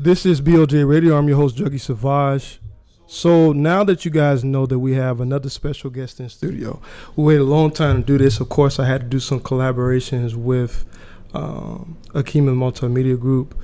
This is BoJ Radio. I'm your host, Juggy Savage. So now that you guys know that we have another special guest in studio, we waited a long time to do this. Of course, I had to do some collaborations with Akima Multimedia Group.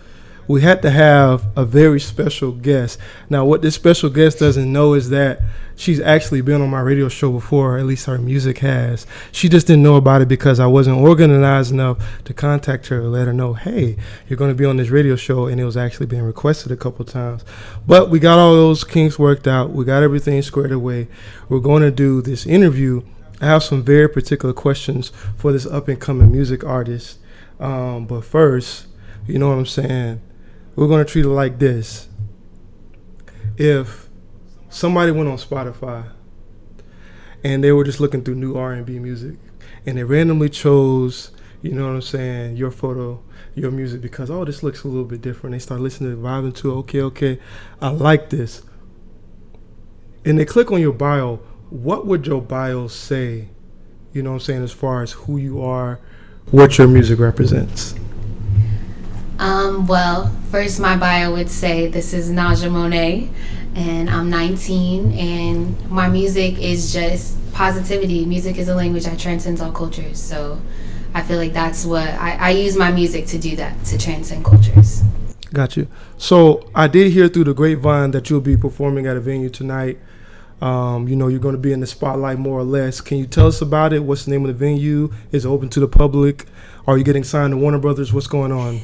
We had to have a very special guest. Now, what this special guest doesn't know is that she's actually been on my radio show before, or at least her music has. She just didn't know about it because I wasn't organized enough to contact her and let her know, hey, you're going to be on this radio show, and it was actually being requested a couple times. But we got all those kinks worked out. We got everything squared away. We're going to do this interview. I have some very particular questions for this up-and-coming music artist. But first, you know what I'm saying? We're going to treat it like this. If somebody went on Spotify and they were just looking through new R&B music and they randomly chose, you know what I'm saying, your photo, your music because, oh, this looks a little bit different. They start listening to it, vibing to it. Okay, I like this. And they click on your bio. What would your bio say, you know what I'm saying, as far as who you are, what your music represents? Well, first my bio would say this is Nasja Mone, and I'm 19, and my music is just positivity. Music is a language that transcends all cultures, so I feel like that's what I use my music to do, that, to transcend cultures. Got you. So I did hear through the grapevine that you'll be performing at a venue tonight. You know, you're going to be in the spotlight more or less. Can you tell us about it? What's the name of the venue? Is it open to the public? Are you getting signed to Warner Brothers? What's going on?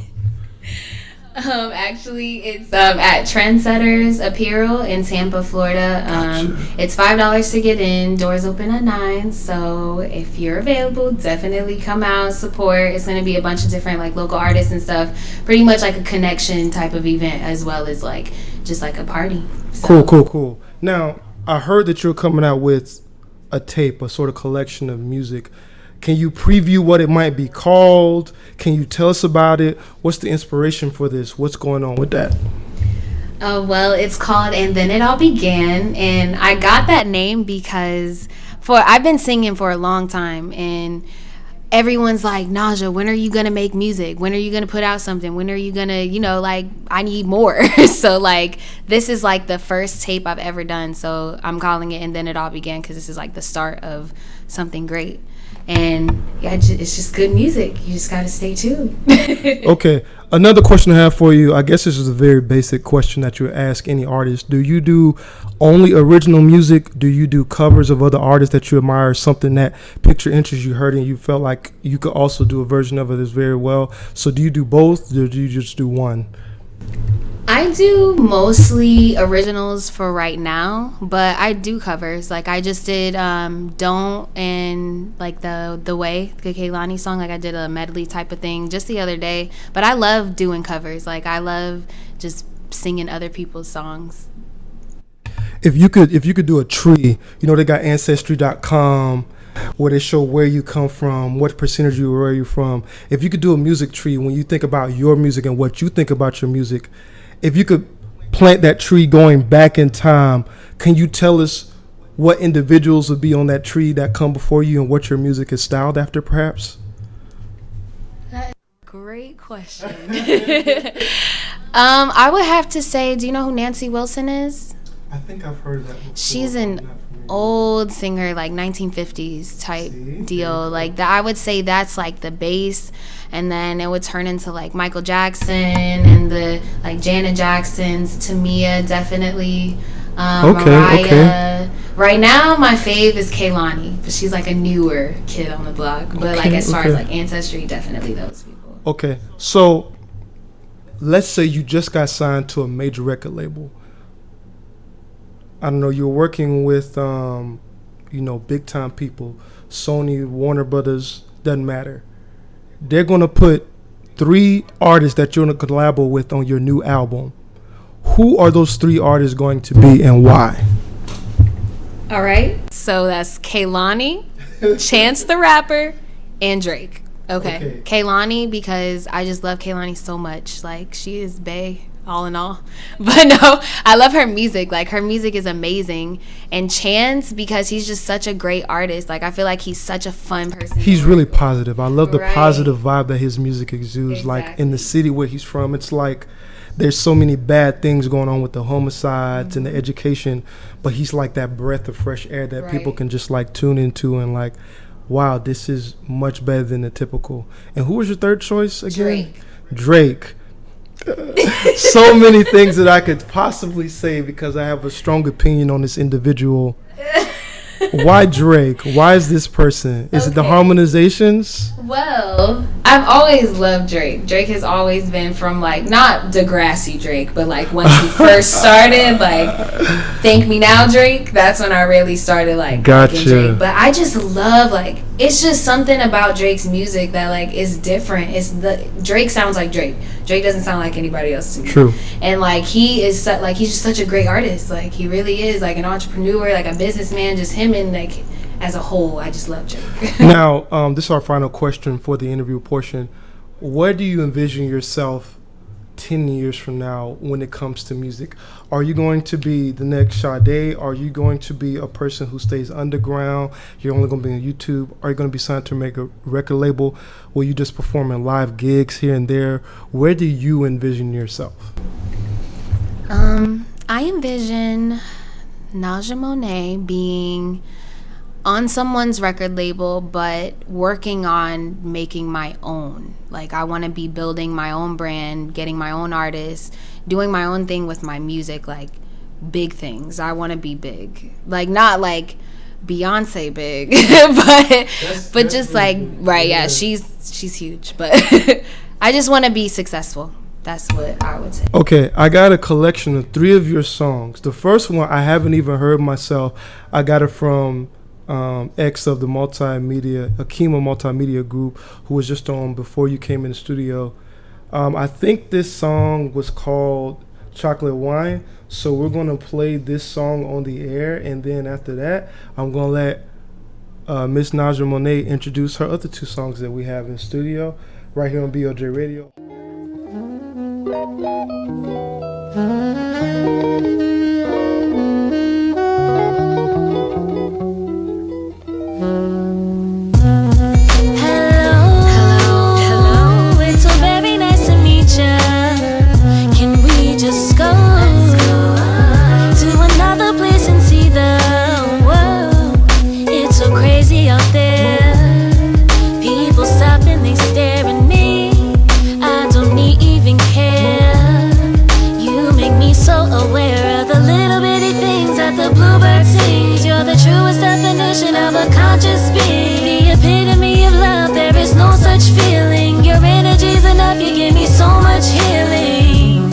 Actually, it's at Trendsetters Apparel in Tampa, Florida. It's $5 to get in. Doors open at 9. So if you're available, definitely come out, support. It's going to be a bunch of different like local artists and stuff. Pretty much like a connection type of event, as well as like just like a party. So. Cool. Now, I heard that you're coming out with a tape, a sort of collection of music. Can you preview what it might be called? Can you tell us about it? What's the inspiration for this? What's going on with that? Well, it's called And Then It All Began. And I got that name because I've been singing for a long time. And everyone's like, Nasja, when are you going to make music? When are you going to put out something? When are you going to, like, I need more. So, like, this is, like, the first tape I've ever done. So I'm calling it And Then It All Began because this is, like, the start of something great. And yeah, it's just good music. You just gotta stay tuned. Okay, another question I have for you. I guess this is a very basic question that you ask any artist. Do you do only original music? Do you do covers of other artists that you admire? Something that piqued your interest, you heard, and you felt like you could also do a version of it as very well. So do you do both, or do you just do one? I do mostly originals for right now, but I do covers. Like I just did Don't and like the Way, the Kehlani song. Like I did a medley type of thing just the other day. But I love doing covers. Like I love just singing other people's songs. If you could do a tree, they got Ancestry.com where they show where you come from, what percentage where you're from. If you could do a music tree, when you think about your music and what you think about your music, if you could plant that tree going back in time, can you tell us what individuals would be on that tree that come before you and what your music is styled after, perhaps? That is a great question. I would have to say, do you know who Nancy Wilson is? I think I've heard of that before. She's an old singer, like 1950s type deal. Like that, I would say that's like the base, and then it would turn into like Michael Jackson and the like Janet Jacksons, Tamia, definitely. Mariah. Right now, my fave is Kehlani, but she's like a newer kid on the block. But like as far as like Ancestry, definitely those people. Okay, so let's say you just got signed to a major record label. I don't know, you're working with, big time people, Sony, Warner Brothers, doesn't matter. They're going to put 3 artists that you're going to collab with on your new album. Who are those 3 artists going to be and why? All right. So that's Kehlani, Chance the Rapper, and Drake. Okay. Kehlani, because I just love Kehlani so much. Like, she is bae. All in all. But no, I love her music. Like her music is amazing. And Chance, because he's just such a great artist. Like I feel like he's such a fun person. He's really positive. I love the positive vibe that his music exudes. Exactly. Like in the city where he's from, it's like there's so many bad things going on with the homicides and the education, but he's like that breath of fresh air that people can just like tune into and like, wow, this is much better than the typical. And who was your third choice again? Drake. So many things that I could possibly say because I have a strong opinion on this individual. Why Drake? Why is this person? Is it the harmonizations? Well, I've always loved Drake. Drake has always been from like, not Degrassi Drake, but like once he first started, like Thank Me Now Drake, that's when I really started like liking Drake. But I just love, like, it's just something about Drake's music that like is different. Drake sounds like Drake. Drake doesn't sound like anybody else to me. True. And like he's just such a great artist. Like he really is like an entrepreneur, like a businessman, just him and like as a whole, I just love Drake. Now, this is our final question for the interview portion. Where do you envision yourself 10 years from now when it comes to music? Are you going to be the next Sade? Are you going to be a person who stays underground? You're only going to be on YouTube? Are you going to be signed to make a record label? Will you just perform in live gigs here and there? Where do you envision yourself? I envision Nasja Mone being on someone's record label, but working on making my own. Like, I want to be building my own brand, getting my own artists, doing my own thing with my music, like big things. I want to be big. Like, not like Beyonce big, but just like, right, yeah, she's huge. But I just want to be successful. That's what I would say. Okay, I got a collection of 3 of your songs. The first one I haven't even heard myself. I got it from ex of the Akima Multimedia Group, who was just on before you came in the studio. I think this song was called Chocolate Wine. So we're going to play this song on the air, and then after that, I'm going to let Miss Nasja Mone introduce her other 2 songs that we have in studio right here on BoJ Radio. Of a conscious being, the epitome of love. There is no such feeling. Your energy's enough. You give me so much healing,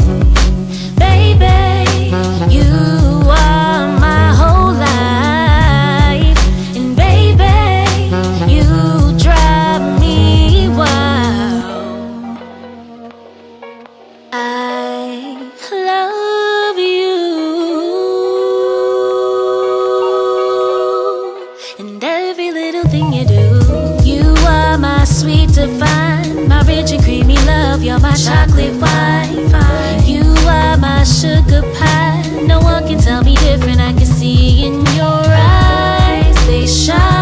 baby. You are my whole life, and baby, you drive me wild. I love you. Divine, my rich and creamy love, you're my chocolate wine. You are my sugar pie. No one can tell me different. I can see in your eyes, they shine.